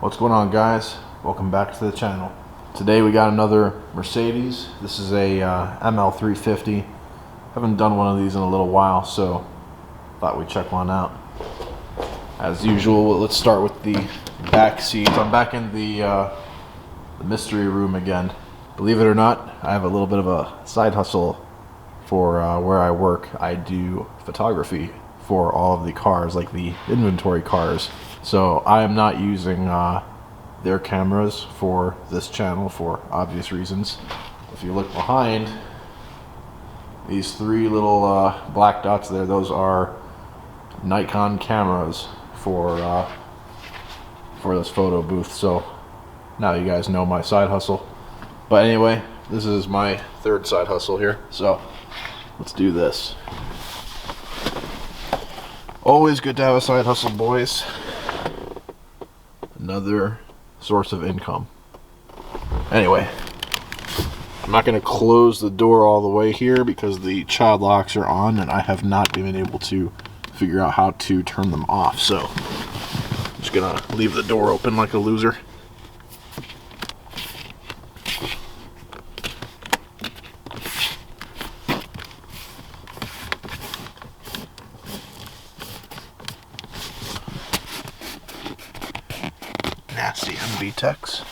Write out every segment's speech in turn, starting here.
What's going on, guys? Welcome back to the channel. Today we got another Mercedes. This is a ML 350. Haven't done one of these in a little while, so thought we'd check one out. As usual, let's start with the back seat. I'm back in the mystery room again. Believe it or not, I have a little bit of a side hustle for where I work. I do photography for all of the cars, like the inventory cars. So I am not using their cameras for this channel for obvious reasons. If you look behind, these three little black dots there, those are Nikon cameras for this photo booth. So now you guys know my side hustle. But anyway, this is my third side hustle here. So let's do this. Always good to have a side hustle, boys. Another source of income. Anyway, I'm not going to close the door all the way here because the child locks are on and I have not been able to figure out how to turn them off. So I'm just going to leave the door open like a loser. Nasty MB techs.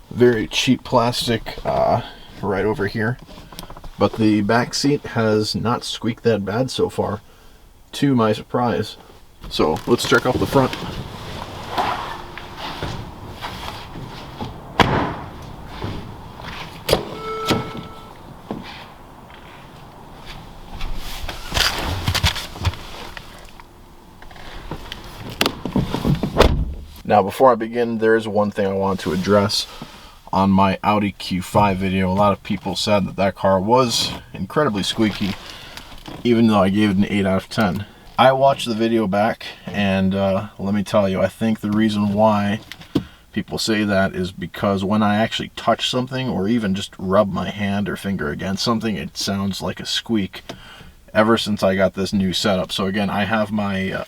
Very cheap plastic right over here, but the back seat has not squeaked that bad so far, to my surprise. So let's check out the front. Now, before I begin, there is one thing I want to address. On my Audi Q5 video, a lot of people said that that car was incredibly squeaky, even though I gave it an 8 out of 10. I watched the video back, and let me tell you, I think the reason why people say that is because when I actually touch something, or even just rub my hand or finger against something, it sounds like a squeak ever since I got this new setup. So again, I have my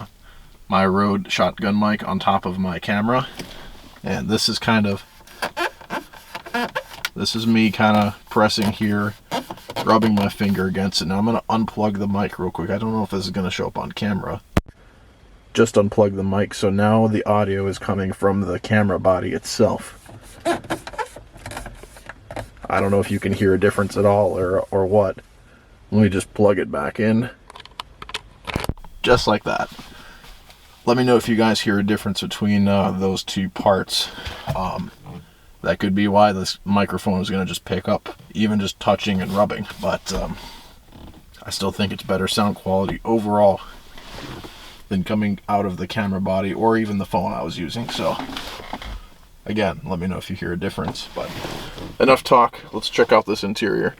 my Rode shotgun mic on top of my camera, and this is me kind of pressing here, rubbing my finger against it. Now I'm going to unplug the mic real quick. I don't know if this is going to show up on camera. Just unplug the mic, so now the audio is coming from the camera body itself. I don't know if you can hear a difference at all or what. Let me just plug it back in. Just like that. Let me know if you guys hear a difference between those two parts. That could be why this microphone is going to just pick up, even just touching and rubbing. But I still think it's better sound quality overall than coming out of the camera body or even the phone I was using. So again, let me know if you hear a difference. But enough talk. Let's check out this interior.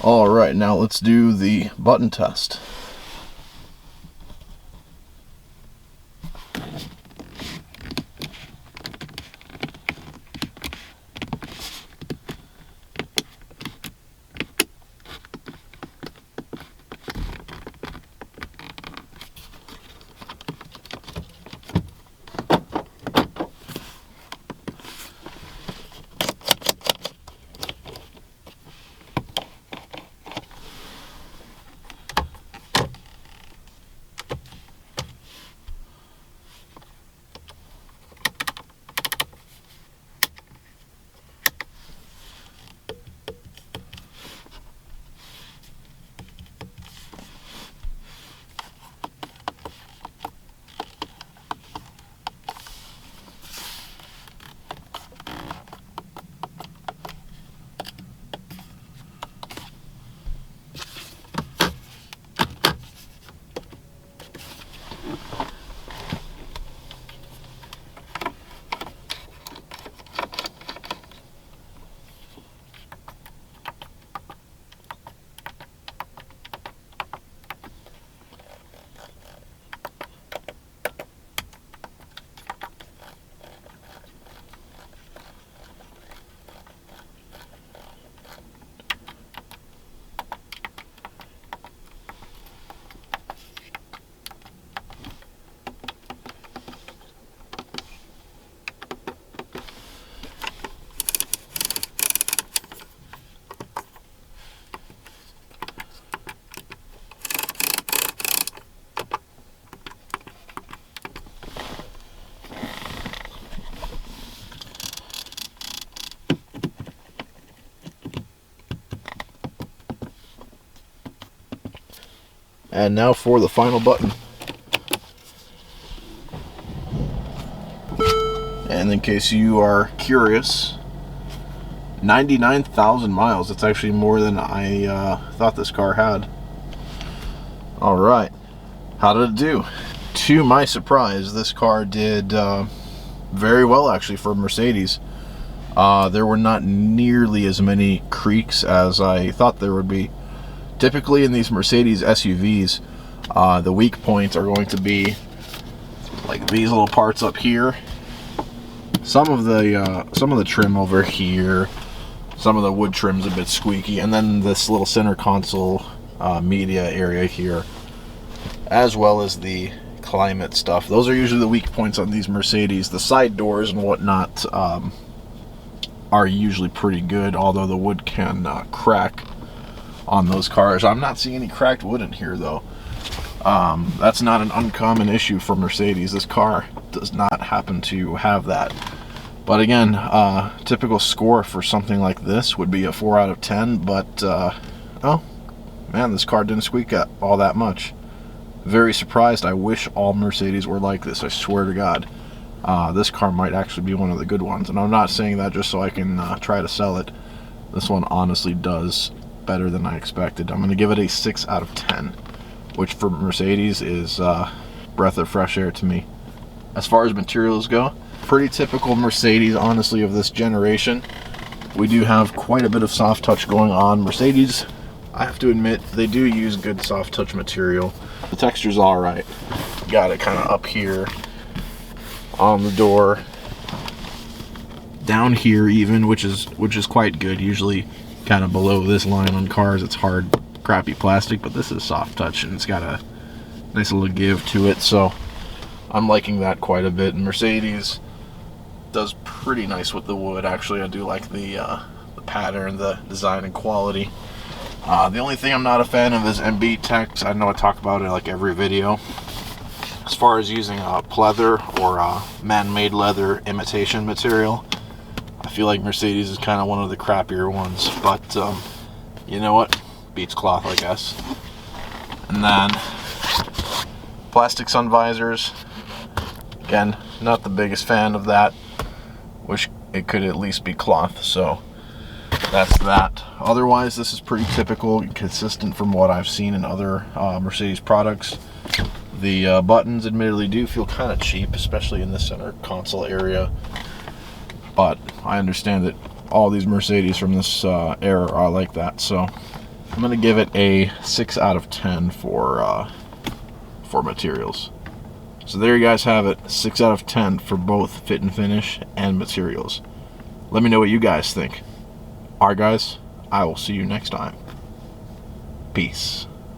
Alright, now let's do the button test. And now for the final button. And in case you are curious, 99,000 miles. That's actually more than I thought this car had. Alright, how did it do? To my surprise, this car did very well actually for Mercedes. There were not nearly as many creaks as I thought there would be. Typically in these Mercedes SUVs, the weak points are going to be like these little parts up here. Some of the trim over here, some of the wood trim's a bit squeaky, and then this little center console media area here, as well as the climate stuff. Those are usually the weak points on these Mercedes. The side doors and whatnot are usually pretty good, although the wood can crack on those cars. I'm not seeing any cracked wood in here though. That's not an uncommon issue for Mercedes. This car does not happen to have that. But again, typical score for something like this would be a 4 out of 10, but oh man, this car didn't squeak all that much. Very surprised. I wish all Mercedes were like this, I swear to God. This car might actually be one of the good ones, and I'm not saying that just so I can try to sell it. This one honestly does better than I expected. I'm going to give it a 6 out of 10, which for Mercedes is breath of fresh air to me. As far as materials go, pretty typical Mercedes, honestly, of this generation. We do have quite a bit of soft touch going on. Mercedes, I have to admit, they do use good soft touch material. The texture's alright. Got it kind of up here on the door, down here even, which is quite good. Usually kind of below this line on cars it's hard, crappy plastic, but this is soft touch and it's got a nice little give to it, so I'm liking that quite a bit. And Mercedes does pretty nice with the wood. Actually, I do like the pattern, the design and quality. The only thing I'm not a fan of is MB Tex. I know I talk about it like every video. As far as using pleather or man-made leather imitation material, I feel like Mercedes is kind of one of the crappier ones, but you know what? Beats cloth, I guess. And then plastic sun visors. Again, not the biggest fan of that. Wish it could at least be cloth, so that's that. Otherwise, this is pretty typical and consistent from what I've seen in other Mercedes products. The buttons admittedly do feel kind of cheap, especially in the center console area. But I understand that all these Mercedes from this era are like that, so I'm gonna give it a 6 out of 10 for materials. So there you guys have it, 6 out of 10 for both fit and finish and materials. Let me know what you guys think. Alright guys, I will see you next time. Peace.